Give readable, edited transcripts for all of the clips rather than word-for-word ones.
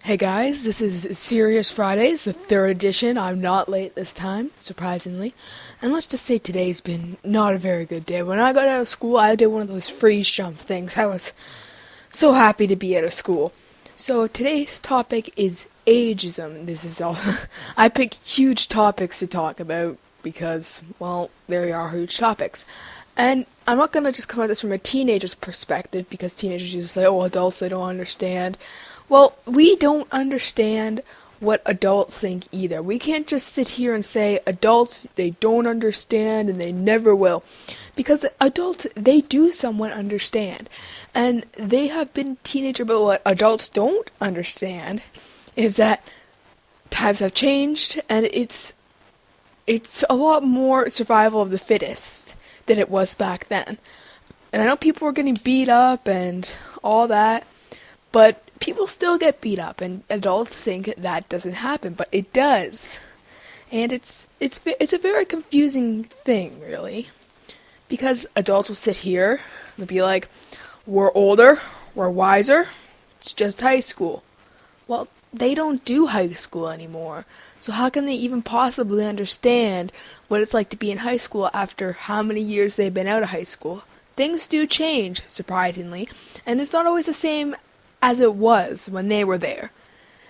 Hey guys, this is Serious Fridays, the third edition. I'm not late this time, surprisingly. And let's just say today's been not a very good day. When I got out of school, I did one of those freeze jump things. I was so happy to be out of school. So today's topic is ageism. This is all. I pick huge topics to talk about because, well, they are huge topics. And I'm not going to just come at this from a teenager's perspective because teenagers usually say, oh, adults, they don't understand. Well, we don't understand what adults think either. We can't just sit here and say adults, they don't understand and they never will. Because adults, they do somewhat understand. And they have been teenager, but what adults don't understand is that times have changed and it's a lot more survival of the fittest than it was back then. And I know people were getting beat up and all that, but people still get beat up, and adults think that doesn't happen, but it does. And it's a very confusing thing, really, because adults will sit here and be like, we're older, we're wiser, it's just high school. Well, they don't do high school anymore, so how can they even possibly understand what it's like to be in high school after how many years they've been out of high school? Things do change, surprisingly, and it's not always the same as it was when they were there.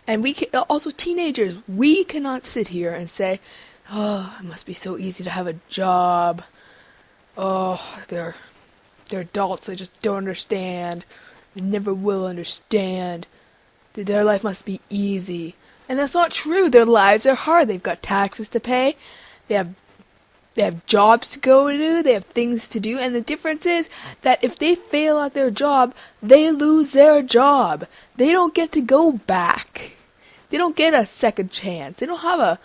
And also teenagers, we cannot sit here and say, oh, it must be so easy to have a job. Oh, they're adults, they just don't understand. They never will understand. Their life must be easy. And that's not true. Their lives are hard. They've got taxes to pay. They have jobs to go to, they have things to do, and the difference is that if they fail at their job, they lose their job. They don't get to go back. They don't get a second chance. They don't have a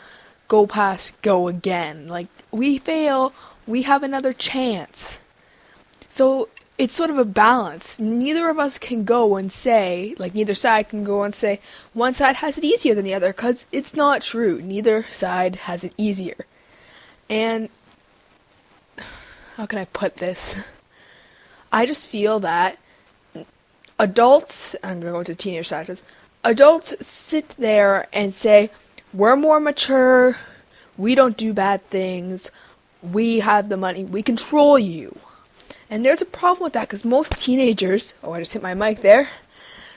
go past, go again. Like, we fail, we have another chance. So, it's sort of a balance. Neither of us can go and say, like neither side can go and say, one side has it easier than the other, because it's not true. Neither side has it easier. And how can I put this? I just feel that adults, I'm going to go into teenage status, adults sit there and say, we're more mature, we don't do bad things, we have the money, we control you. And there's a problem with that because most teenagers, oh, I just hit my mic there,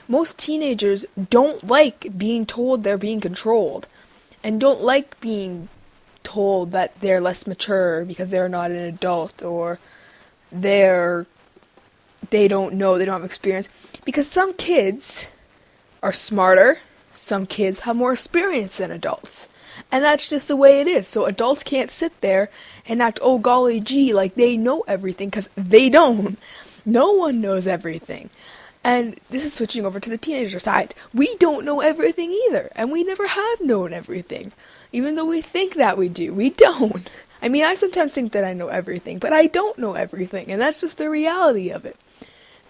most teenagers don't like being told they're being controlled and don't like being told that they're less mature because they're not an adult or they don't know, they don't have experience. Because some kids are smarter, some kids have more experience than adults. And that's just the way it is. So adults can't sit there and act, oh golly gee, like they know everything, because they don't. No one knows everything. And this is switching over to the teenager side. We don't know everything either, and we never have known everything. Even though we think that we do, we don't. I mean, I sometimes think that I know everything, but I don't know everything, and that's just the reality of it.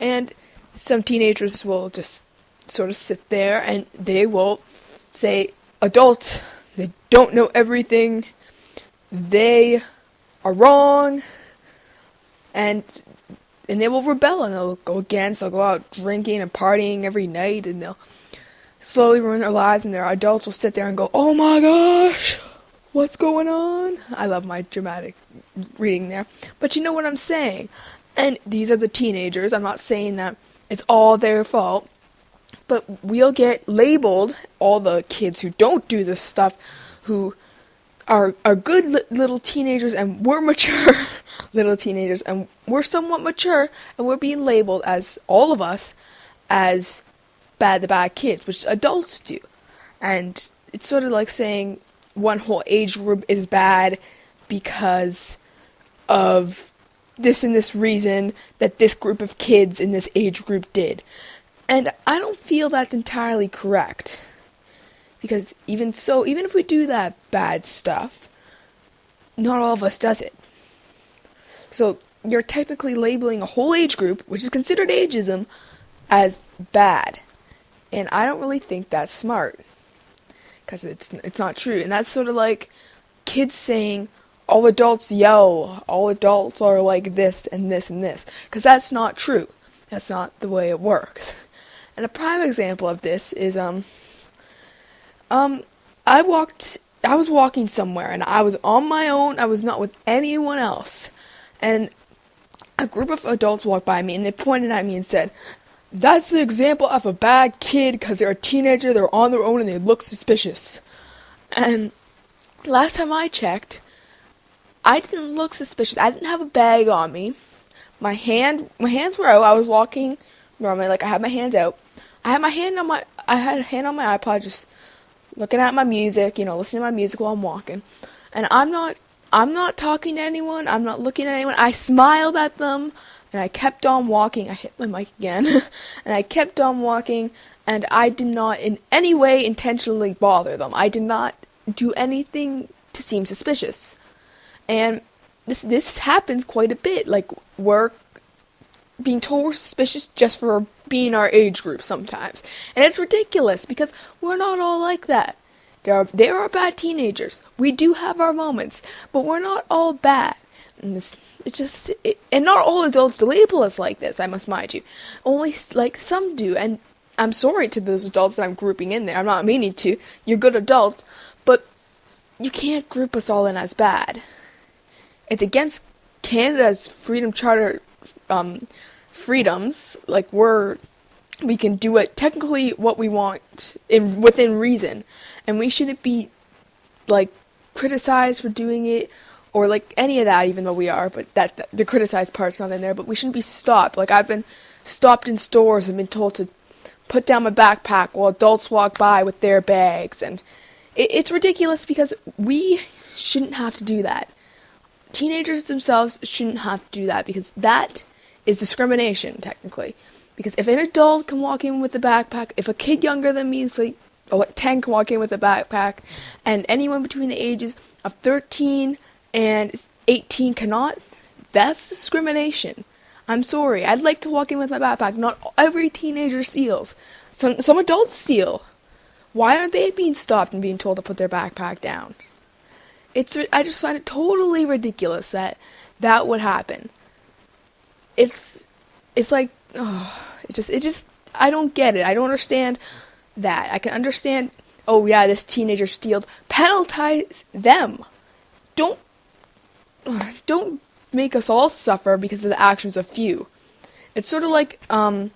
And some teenagers will just sort of sit there and they will say, adults, they don't know everything, they are wrong, and they will rebel and they'll go against, they'll go out drinking and partying every night and they'll slowly ruin their lives, and their adults will sit there and go, oh my gosh, what's going on? I love my dramatic reading there. But you know what I'm saying. And these are the teenagers. I'm not saying that it's all their fault. But we'll get labeled, all the kids who don't do this stuff, who are good little teenagers, and we're mature little teenagers, and we're somewhat mature, and we're being labeled as, all of us, as the bad kids, which adults do. And it's sort of like saying one whole age group is bad because of this and this reason that this group of kids in this age group did. And I don't feel that's entirely correct. Because even if we do that bad stuff, not all of us does it. So you're technically labeling a whole age group, which is considered ageism, as bad. And I don't really think that's smart. Because it's not true. And that's sort of like kids saying, all adults yell, all adults are like this and this and this. Because that's not true. That's not the way it works. And a prime example of this is Um, I was walking somewhere and I was on my own. I was not with anyone else. And a group of adults walked by me and they pointed at me and said, "That's the example of a bad kid because they're a teenager, they're on their own and they look suspicious." And last time I checked, I didn't look suspicious. I didn't have a bag on me. My hands were out. I was walking normally, like I had my hands out. I had a hand on my iPod, just looking at my music, listening to my music while I'm walking. And I'm not talking to anyone. I'm not looking at anyone. I smiled at them, and I kept on walking. I hit my mic again, and I kept on walking, and I did not in any way intentionally bother them. I did not do anything to seem suspicious. And this happens quite a bit. Like, we're being told we're suspicious just for being our age group sometimes. And it's ridiculous because we're not all like that. There are bad teenagers. We do have our moments, but we're not all bad. And and not all adults label us like this, I must mind you. Only, like, some do. And I'm sorry to those adults that I'm grouping in there. I'm not meaning to. You're good adults. But you can't group us all in as bad. It's against Canada's Freedom Charter freedoms. Like, we can do it technically what we want within reason, and we shouldn't be like criticized for doing it or like any of that, even though we are. But that the criticized part's not in there. But we shouldn't be stopped. Like, I've been stopped in stores and been told to put down my backpack while adults walk by with their bags, and it's ridiculous because we shouldn't have to do that. Teenagers themselves shouldn't have to do that because that is discrimination, technically. Because if an adult can walk in with a backpack, if a kid younger than me, say, 10 can walk in with a backpack, and anyone between the ages of 13 and 18 cannot, that's discrimination. I'm sorry. I'd like to walk in with my backpack. Not every teenager steals. Some adults steal. Why aren't they being stopped and being told to put their backpack down? I just find it totally ridiculous that would happen. It's like, I don't get it. I don't understand that. I can understand, oh yeah, this teenager stealed. Penalize them. Don't make us all suffer because of the actions of few. It's sort of like, I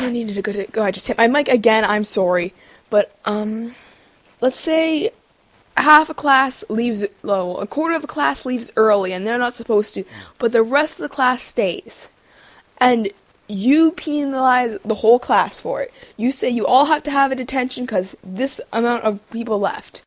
needed to go. I just hit my mic again. I'm sorry. But, let's say a quarter of a class leaves early, and they're not supposed to, but the rest of the class stays. And you penalize the whole class for it. You say you all have to have a detention because this amount of people left.